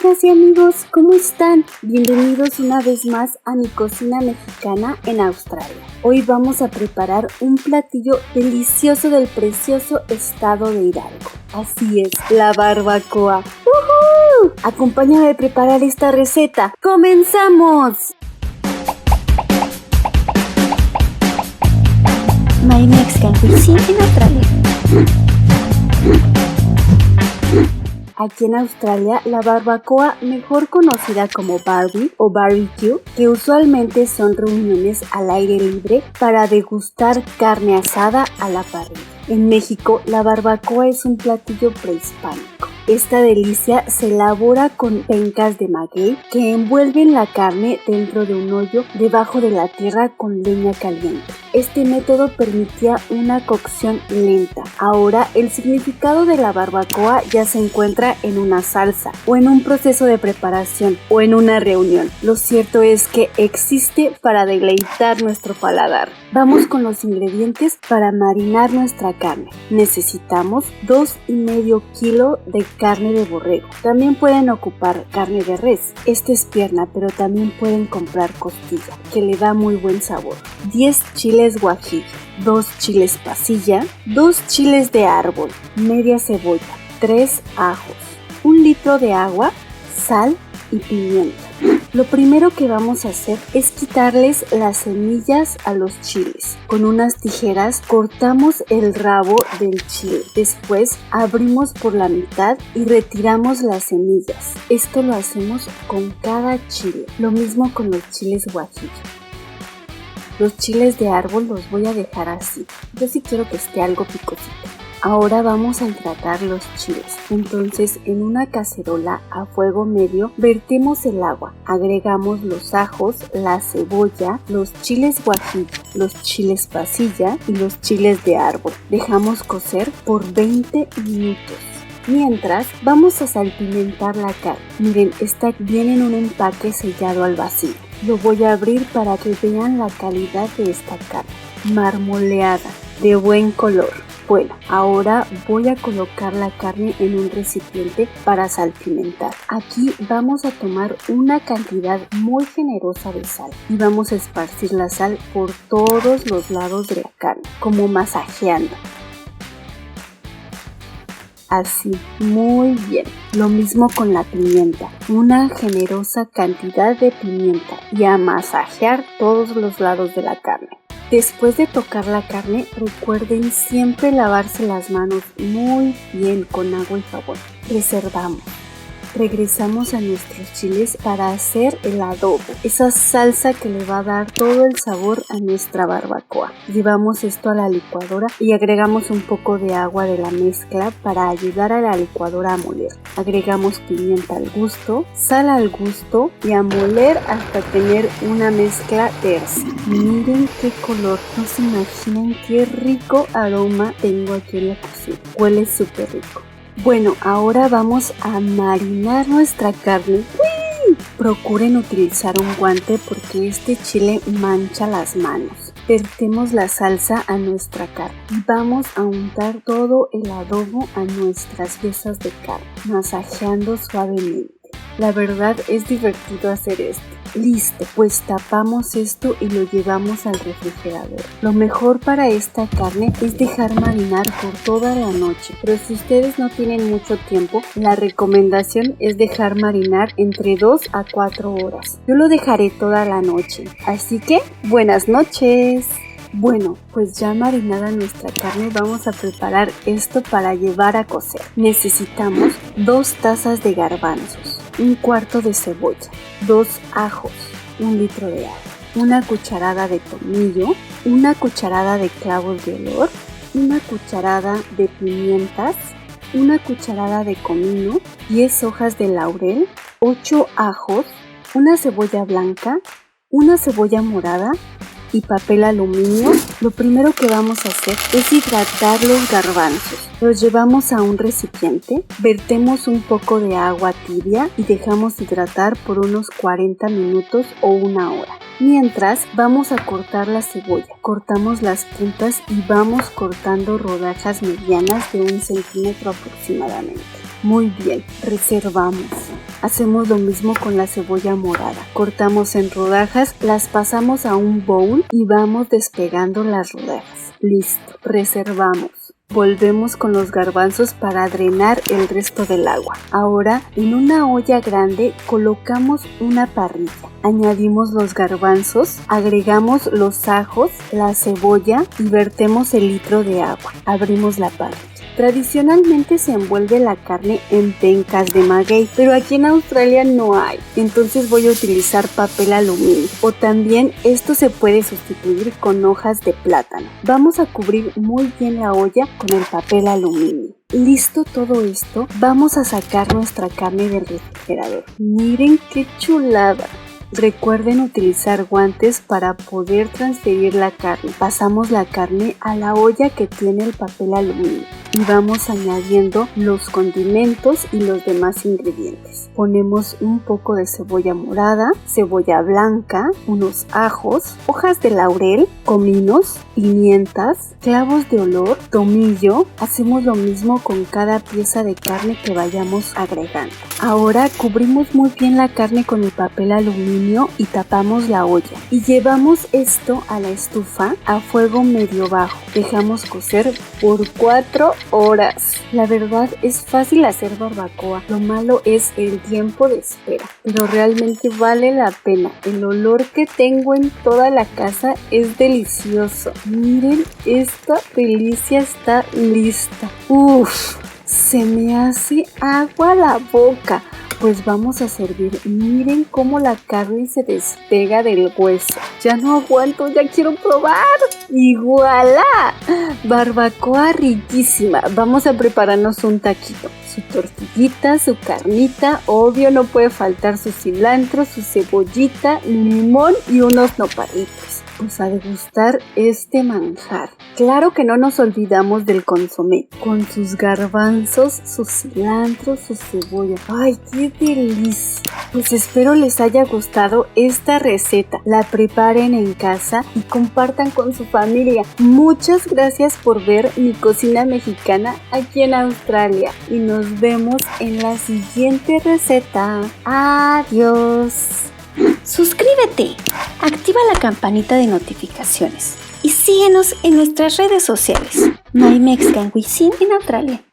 amigas y amigos, ¿cómo están? Bienvenidos una vez más a mi cocina mexicana en Australia. Hoy vamos a preparar un platillo delicioso del precioso estado de Hidalgo. Así es, la barbacoa. ¡Uhú! Acompáñame a preparar esta receta. ¡Comenzamos! My Mexican Cuisine en Australia. Aquí en Australia, la barbacoa, mejor conocida como barbie o barbecue, que usualmente son reuniones al aire libre para degustar carne asada a la parrilla. En México, la barbacoa es un platillo prehispánico. Esta delicia se elabora con pencas de maguey que envuelven la carne dentro de un hoyo debajo de la tierra con leña caliente. Este método permitía una cocción lenta. Ahora, el significado de la barbacoa ya se encuentra en una salsa, o en un proceso de preparación, o en una reunión. Lo cierto es que existe para deleitar nuestro paladar. Vamos con los ingredientes para marinar nuestra carne. Necesitamos 2,5 kilos de carne de borrego. También pueden ocupar carne de res. Esta es pierna, pero también pueden comprar costilla, que le da muy buen sabor. 10 chiles guajillo, 2 chiles pasilla, 2 chiles de árbol, media cebolla, 3 ajos, 1 litro de agua, sal y pimienta. Lo primero que vamos a hacer es quitarles las semillas a los chiles. Con unas tijeras cortamos el rabo del chile. Después abrimos por la mitad y retiramos las semillas. Esto lo hacemos con cada chile. Lo mismo con los chiles guajillo. Los chiles de árbol los voy a dejar así. Yo sí quiero que esté algo picosito. Ahora vamos a hidratar los chiles. Entonces, en una cacerola a fuego medio, vertemos el agua. Agregamos los ajos, la cebolla, los chiles guajillo, los chiles pasilla y los chiles de árbol. Dejamos cocer por 20 minutos. Mientras, vamos a salpimentar la carne. Miren, está bien en un empaque sellado al vacío. Lo voy a abrir para que vean la calidad de esta carne. Marmoleada, de buen color. Bueno, ahora voy a colocar la carne en un recipiente para salpimentar. Aquí vamos a tomar una cantidad muy generosa de sal y vamos a esparcir la sal por todos los lados de la carne, como masajeando. Así, muy bien. Lo mismo con la pimienta, una generosa cantidad de pimienta y a masajear todos los lados de la carne. Después de tocar la carne, recuerden siempre lavarse las manos muy bien con agua y jabón. Reservamos. Regresamos a nuestros chiles para hacer el adobo, esa salsa que le va a dar todo el sabor a nuestra barbacoa. Llevamos esto a la licuadora y agregamos un poco de agua de la mezcla para ayudar a la licuadora a moler. Agregamos pimienta al gusto, sal al gusto y a moler hasta tener una mezcla tersa. Miren qué color, no se imaginan qué rico aroma tengo aquí en la cocina. Huele súper rico. Bueno, ahora vamos a marinar nuestra carne. ¡Uy! Procuren utilizar un guante porque este chile mancha las manos. Vertemos la salsa a nuestra carne y vamos a untar todo el adobo a nuestras piezas de carne, masajeando suavemente. La verdad es divertido hacer esto. Listo, pues tapamos esto y lo llevamos al refrigerador. Lo mejor para esta carne es dejar marinar por toda la noche, pero si ustedes no tienen mucho tiempo, la recomendación es dejar marinar entre 2 a 4 horas. Yo lo dejaré toda la noche, así que buenas noches. Bueno, pues ya marinada nuestra carne, vamos a preparar esto para llevar a cocer. Necesitamos 2 tazas de garbanzos, 1/4 de cebolla, 2 ajos, 1 litro de agua, 1 cucharada de tomillo, 1 cucharada de clavos de olor, 1 cucharada de pimientas, 1 cucharada de comino, 10 hojas de laurel, 8 ajos, 1 cebolla blanca, 1 cebolla morada y papel aluminio. Lo primero que vamos a hacer es hidratar los garbanzos. Los llevamos a un recipiente, vertemos un poco de agua tibia y dejamos hidratar por unos 40 minutos o 1 hora. Mientras, vamos a cortar la cebolla. Cortamos las puntas y vamos cortando rodajas medianas de 1 centímetro aproximadamente. Muy bien, reservamos. Hacemos lo mismo con la cebolla morada. Cortamos en rodajas, las pasamos a un bowl y vamos despegando las rodajas. Listo, reservamos. Volvemos con los garbanzos para drenar el resto del agua. Ahora, en una olla grande colocamos una parrilla. Añadimos los garbanzos, agregamos los ajos, la cebolla y vertemos el litro de agua. Abrimos la parrilla. Tradicionalmente se envuelve la carne en pencas de maguey, pero aquí en Australia no hay. Entonces voy a utilizar papel aluminio. O también esto se puede sustituir con hojas de plátano. Vamos a cubrir muy bien la olla con el papel aluminio. Listo todo esto, vamos a sacar nuestra carne del refrigerador. Miren qué chulada. Recuerden utilizar guantes para poder transferir la carne. Pasamos la carne a la olla que tiene el papel aluminio y vamos añadiendo los condimentos y los demás ingredientes. Ponemos un poco de cebolla morada, cebolla blanca, unos ajos, hojas de laurel, cominos, pimientas, clavos de olor, tomillo. Hacemos lo mismo con cada pieza de carne que vayamos agregando. Ahora cubrimos muy bien la carne con el papel aluminio y tapamos la olla y llevamos esto a la estufa a fuego medio bajo. Dejamos cocer por 4 horas. La verdad es fácil hacer barbacoa, lo malo es el tiempo de espera, pero realmente vale la pena. El olor que tengo en toda la casa es delicioso. Miren, esta delicia está lista. Uf, se me hace agua la boca. Pues vamos a servir. Miren cómo la carne se despega del hueso. Ya no aguanto, ya quiero probar. ¡Y voilá! Barbacoa riquísima. Vamos a prepararnos un taquito. Su tortillita, su carnita. Obvio no puede faltar su cilantro, su cebollita, limón y unos nopalitos. Pues a degustar este manjar. Claro que no nos olvidamos del consomé, con sus garbanzos, su cilantro, su cebolla. ¡Ay, qué delicia! Pues espero les haya gustado esta receta. La preparen en casa y compartan con su familia. Muchas gracias por ver mi cocina mexicana aquí en Australia. Y nos vemos en la siguiente receta. ¡Adiós! Suscríbete, activa la campanita de notificaciones y síguenos en nuestras redes sociales. My Mexican Cuisine en Australia.